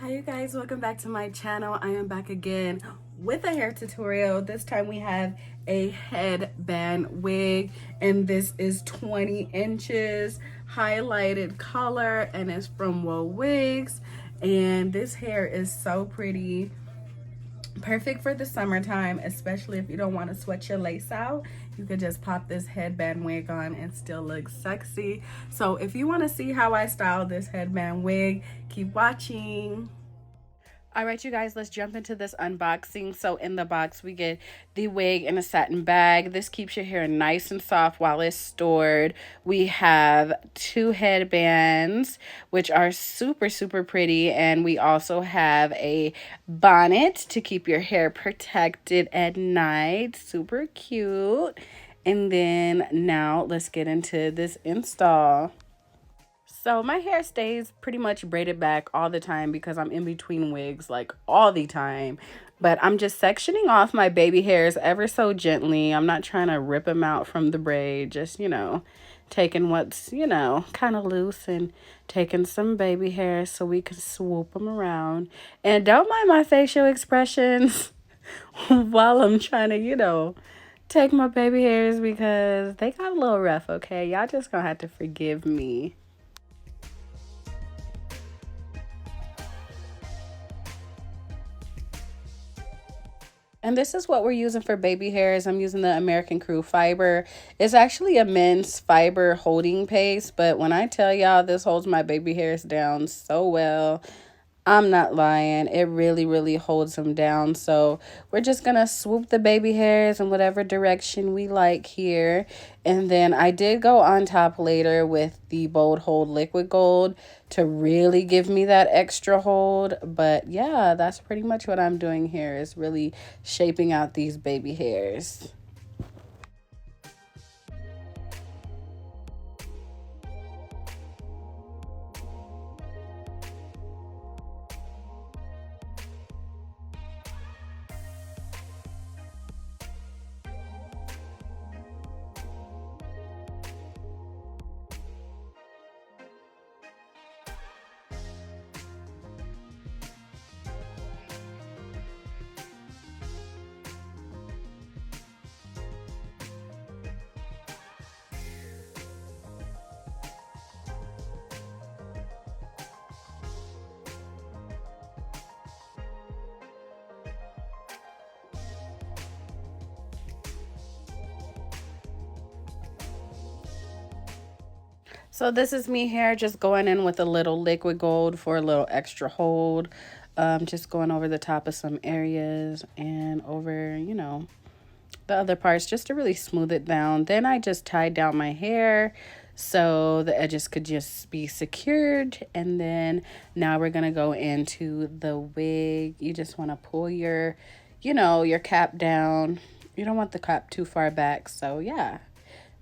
Hi you guys, welcome back to my channel. I am back again with a hair tutorial. This time we have a headband wig and this is 20 inches highlighted color and it's from WoWigs, and this hair is so pretty. Perfect for the summertime, especially if you don't want to sweat your lace out. You could just pop this headband wig on and still look sexy. So if you want to see how I style this headband wig, keep watching. All right, you guys, let's jump into this unboxing. So in the box, we get the wig in a satin bag. This keeps your hair nice and soft while it's stored. We have two headbands, which are super, super pretty. And we also have a bonnet to keep your hair protected at night. Super cute. And then now let's get into this install. So my hair stays pretty much braided back all the time because I'm in between wigs like all the time. But I'm just sectioning off my baby hairs ever so gently. I'm not trying to rip them out from the braid. Just, taking what's, kind of loose and taking some baby hairs so we can swoop them around. And don't mind my facial expressions while I'm trying to, take my baby hairs because they got a little rough, okay? Y'all just gonna have to forgive me. And this is what we're using for baby hairs. I'm using the American Crew fiber. It's actually a men's fiber holding paste, but when I tell y'all this holds my baby hairs down so well, I'm not lying. It really, really holds them down. So we're just going to swoop the baby hairs in whatever direction we like here. And then I did go on top later with the Bold Hold Liquid Gold to really give me that extra hold. But yeah, that's pretty much what I'm doing here, is really shaping out these baby hairs. So this is me here just going in with a little liquid gold for a little extra hold. Just going over the top of some areas and over, the other parts just to really smooth it down. Then I just tied down my hair so the edges could just be secured. And then now we're going to go into the wig. You just want to pull your, your cap down. You don't want the cap too far back. So yeah.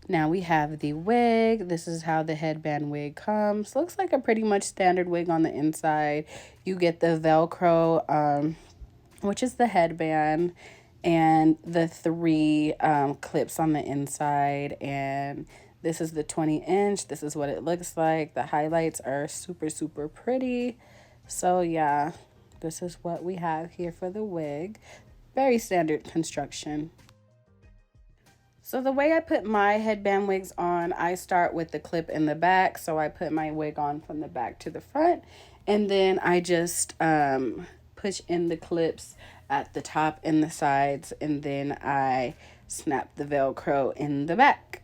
Now we have the wig. This is how the headband wig comes. Looks like a pretty much standard wig on the inside. You get the Velcro, which is the headband, and the three clips on the inside. And this is the 20-inch. This is what it looks like. The highlights are super, super pretty. So yeah, this is what we have here for the wig. Very standard construction. So the way I put my headband wigs on, I start with the clip in the back. So I put my wig on from the back to the front, and then I just push in the clips at the top and the sides, and then I snap the Velcro in the back.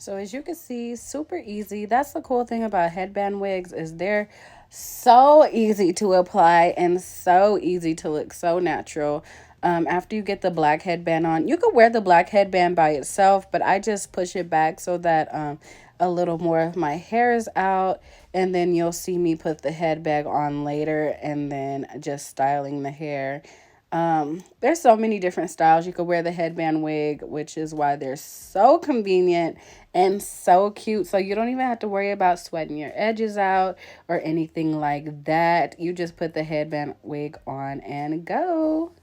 So as you can see, super easy. That's the cool thing about headband wigs, is they're so easy to apply and so easy to look so natural. After you get the black headband on, you could wear the black headband by itself, but I just push it back so that a little more of my hair is out, and then you'll see me put the headband on later and then just styling the hair. There's so many different styles. You could wear the headband wig, which is why they're so convenient and so cute. So you don't even have to worry about sweating your edges out or anything like that. You just put the headband wig on and go.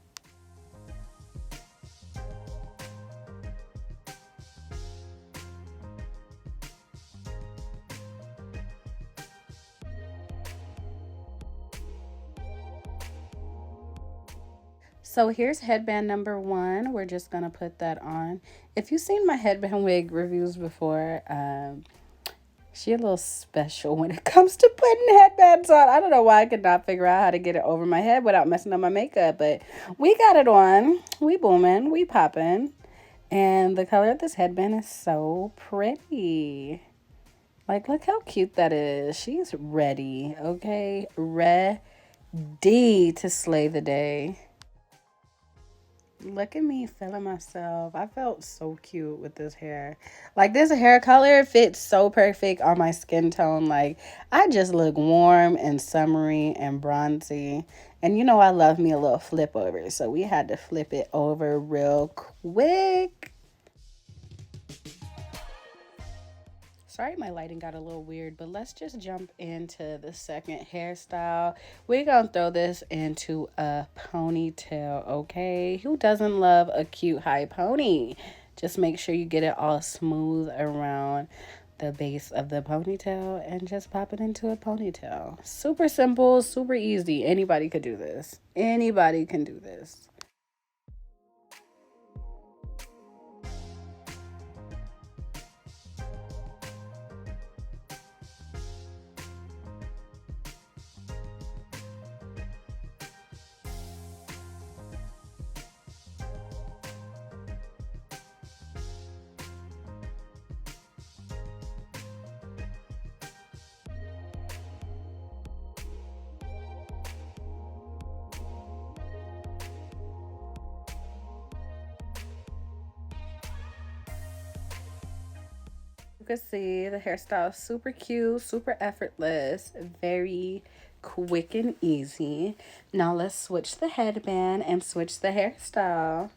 So here's headband number one. We're just gonna put that on. If you've seen my headband wig reviews before, she a little special when it comes to putting headbands on. I don't know why I could not figure out how to get it over my head without messing up my makeup, but we got it on. We booming, we popping. And the color of this headband is so pretty. Like, look how cute that is. She's ready, okay? Ready to slay the day. Look at me feeling myself. I felt so cute with this hair. Like, this hair color fits so perfect on my skin tone. Like, I just look warm and summery and bronzy. And you know I love me a little flip over. So we had to flip it over real quick. Sorry my lighting got a little weird, but let's just jump into the second hairstyle. We're gonna throw this into a ponytail, okay? Who doesn't love a cute high pony? Just make sure you get it all smooth around the base of the ponytail and just pop it into a ponytail. Super simple, super easy. Anybody could do this. Anybody can do this. You can see the hairstyle is super cute, super effortless, very quick and easy. Now let's switch the headband and switch the hairstyle.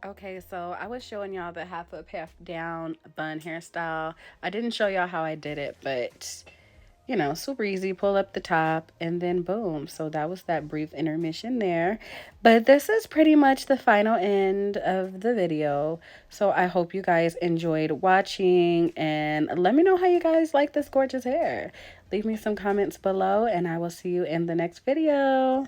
Okay, so I was showing y'all the half up, half down bun hairstyle. I didn't show y'all how I did it, but you know, super easy. Pull up the top and then boom. So that was that brief intermission there. But this is pretty much the final end of the video. So I hope you guys enjoyed watching and let me know how you guys like this gorgeous hair. Leave me some comments below and I will see you in the next video.